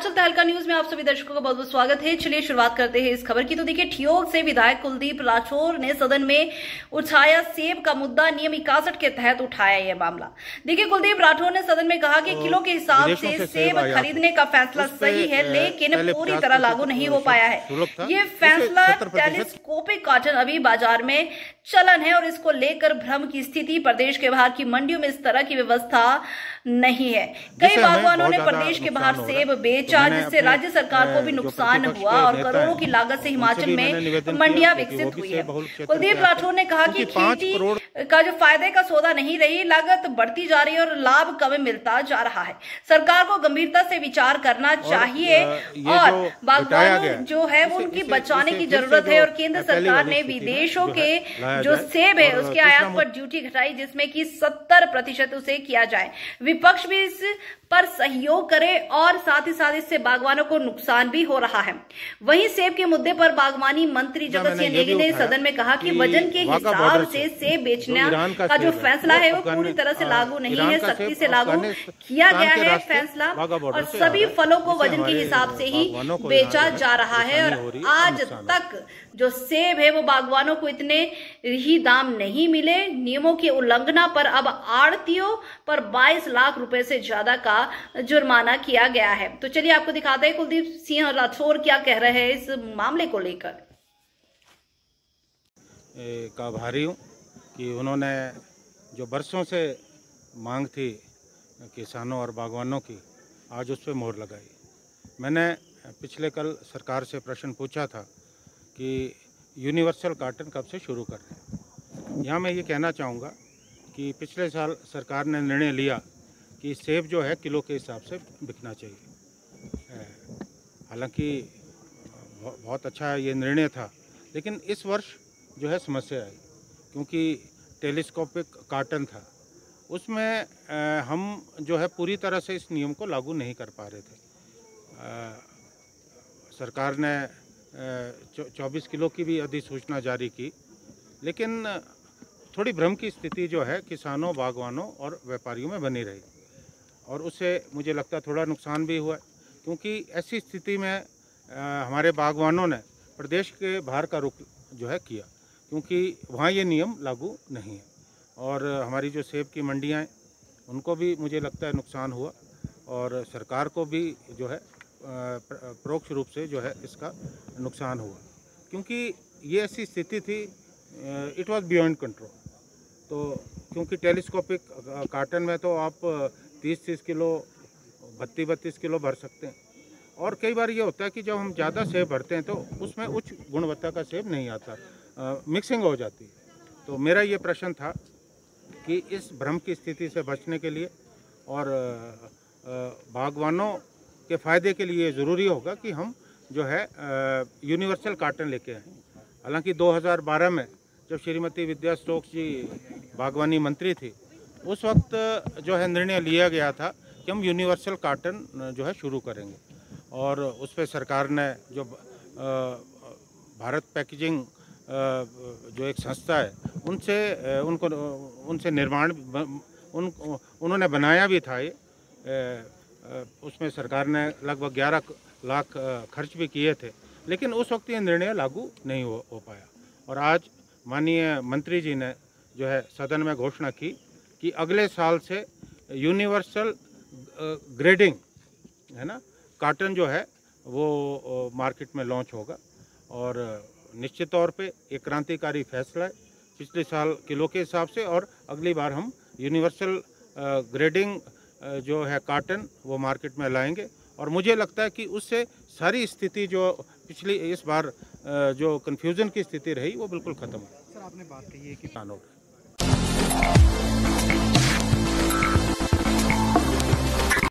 हिमाचल तहलका न्यूज में आप सभी दर्शकों का बहुत बहुत स्वागत है। चलिए शुरुआत करते हैं इस खबर की। तो देखिए, ठियोग से विधायक कुलदीप राठौर ने सदन में उठाया सेब का मुद्दा। नियम 61 के तहत उठाया यह मामला। देखिए, कुलदीप राठौर ने सदन में कहा कि किलो के हिसाब से सेब खरीदने का फैसला सही है, लेकिन पूरी तरह लागू नहीं हो पाया है। ये फैसला टेलीस्कोपिक कॉटन अभी बाजार में चलन है और इसको लेकर भ्रम की स्थिति। प्रदेश के बाहर की मंडियों में इस तरह की व्यवस्था नहीं है। कई बागवानों ने प्रदेश के बाहर सेब बेचा, जिससे राज्य सरकार को भी नुकसान हुआ और करोड़ों की लागत से हिमाचल में मंडियां विकसित हुई है। कुलदीप राठौर ने कहा कि खेती का जो फायदे का सौदा नहीं रही, लागत बढ़ती जा रही है और लाभ कम मिलता जा रहा है। सरकार को गंभीरता से विचार करना चाहिए और बागवानों जो है वो उनकी बचाने की जरूरत है। और केंद्र सरकार ने विदेशों के जो सेब है उसके आयात पर ड्यूटी घटाई, जिसमें कि 70% उसे किया जाए। विपक्ष भी इस पर सहयोग करे और साथ ही साथ इससे बागवानों को नुकसान भी हो रहा है। वहीं सेब के मुद्दे पर बागवानी मंत्री जगत सिंह नेगी ने सदन में कहा कि वजन के हिसाब से सेब बेचने का जो फैसला है वो पूरी तरह से लागू नहीं है, सख्ती से लागू किया गया है फैसला और सभी फलों को वजन के हिसाब से ही बेचा जा रहा है। और आज तक जो सेब है वो बागवानों को इतने ही दाम नहीं मिले। नियमों की उल्लंघना पर अब आढ़तियों पर 22 लाख रुपए से ज्यादा का जुर्माना किया गया है। तो चलिए आपको दिखाते हैं कुलदीप सिंह राठौर क्या कह रहे हैं इस मामले को लेकर। का आभारी हूँ कि उन्होंने जो बरसों से मांग थी किसानों और बागवानों की, आज उस पर मोहर लगाई। मैंने पिछले कल सरकार से प्रश्न पूछा था कि यूनिवर्सल कॉटन कब से शुरू कर रहे हैं। यहाँ मैं ये कहना चाहूँगा कि पिछले साल सरकार ने निर्णय लिया कि सेब जो है किलो के हिसाब से बिकना चाहिए। हालांकि बहुत अच्छा ये निर्णय था, लेकिन इस वर्ष जो है समस्या आई, क्योंकि टेलीस्कोपिक कॉटन था, उसमें हम जो है पूरी तरह से इस नियम को लागू नहीं कर पा रहे थे। सरकार ने 24 किलो की भी अधिसूचना जारी की, लेकिन थोड़ी भ्रम की स्थिति जो है किसानों, बागवानों और व्यापारियों में बनी रही और उससे मुझे लगता है थोड़ा नुकसान भी हुआ, क्योंकि ऐसी स्थिति में हमारे बागवानों ने प्रदेश के बाहर का रुख जो है किया, क्योंकि वहाँ ये नियम लागू नहीं है। और हमारी जो सेब की मंडियाँ हैं उनको भी मुझे लगता है नुकसान हुआ और सरकार को भी जो है परोक्ष रूप से जो है इसका नुकसान हुआ, क्योंकि ये ऐसी स्थिति थी, इट वाज बियॉन्ड कंट्रोल। तो क्योंकि टेलीस्कोपिक कॉटन में तो आप 30-30 किलो, 32-32 किलो भर सकते हैं, और कई बार ये होता है कि जब हम ज़्यादा सेब भरते हैं तो उसमें उच्च गुणवत्ता का सेब नहीं आता, मिक्सिंग हो जाती है। तो मेरा ये प्रश्न था कि इस भ्रम की स्थिति से बचने के लिए और बागवानों के फ़ायदे के लिए ज़रूरी होगा कि हम जो है यूनिवर्सल कॉटन लेके आए। हालांकि 2012 में जब श्रीमती विद्या स्टोक्स जी बागवानी मंत्री थी, उस वक्त जो है निर्णय लिया गया था कि हम यूनिवर्सल कॉटन जो है शुरू करेंगे, और उस पर सरकार ने जो भारत पैकेजिंग जो एक संस्था है उनसे निर्माण उन्होंने बनाया भी था। ये उसमें सरकार ने लगभग 11 लाख खर्च भी किए थे, लेकिन उस वक्त ये निर्णय लागू नहीं हो पाया। और आज माननीय मंत्री जी ने जो है सदन में घोषणा की कि अगले साल से यूनिवर्सल ग्रेडिंग है ना कॉटन जो है वो मार्केट में लॉन्च होगा, और निश्चित तौर पे एक क्रांतिकारी फैसला है। पिछले साल किलो के हिसाब से और अगली बार हम यूनिवर्सल ग्रेडिंग जो है कॉटन वो मार्केट में लाएंगे, और मुझे लगता है कि उससे सारी स्थिति जो पिछली इस बार जो कन्फ्यूज़न की स्थिति रही वो बिल्कुल ख़त्म है। सर, आपने बात कही है कि किसानों